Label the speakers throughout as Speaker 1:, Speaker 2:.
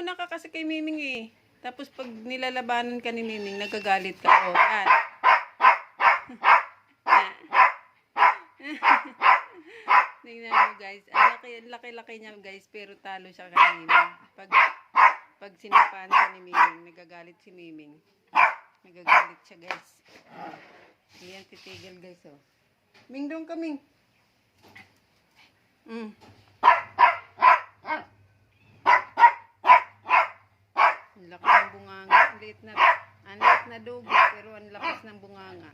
Speaker 1: muna ka kasi kay Miming eh. Tapos pag nilalabanan ka ni Miming, nagagalit ka. O, yan. Tingnan mo guys. Ang laki-laki niya guys. Pero talo siya kay Miming. Pag sinapaan ka ni Miming, nagagalit si Miming. Nagagalit siya guys. Ayan, titigil guys oh. Ming, doon ka Ming. Ang laki ng bunganga. Ang liit na dugo, pero ang lakas ng bunganga.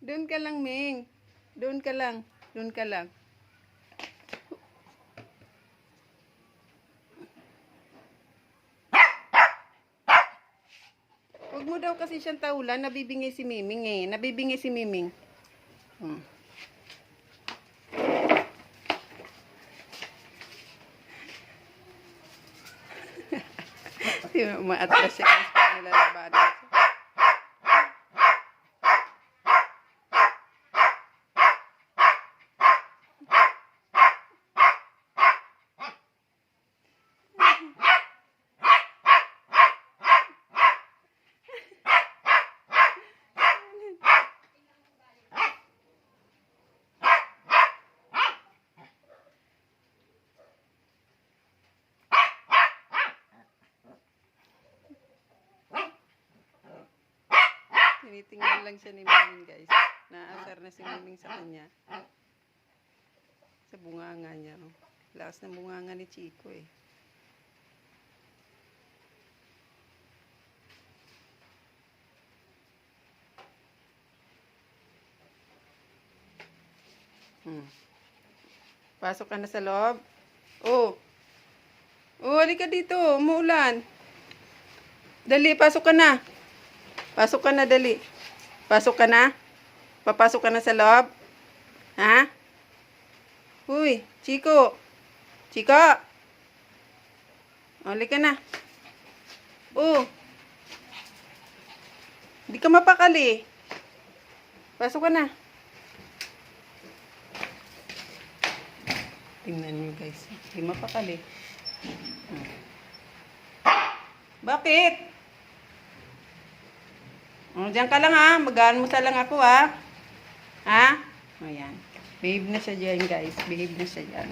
Speaker 1: Doon ka lang, Ming. Doon ka lang. Doon ka lang. Huwag mo daw kasi siyang taulan. Nabibingay si Miming eh. Nabibingay si Miming. Umaatras siya kasi pag nilalabanan siya. Tinitingnan lang siya ni Miming guys. Naasar na si Miming sa kanya. Sa bunganga niya. Oh. Lakas ng bunganga ni Chico eh. Pasok ka na sa loob. Oh. Oh, halika dito. Umuulan. Dali, pasok ka na. Pasok ka na, dali. Pasok ka na? Papasok ka na sa loob? Ha? Uy, Chico. Chico. Halika na. Oh. Hindi ka mapakali. Pasok ka na. Tingnan niyo guys. Hindi mapakali. Bakit? Diyan ka lang ha. Mag-almusal lang ako ha. Ha? Ayan. Behave na siya dyan guys. Behave na siya dyan.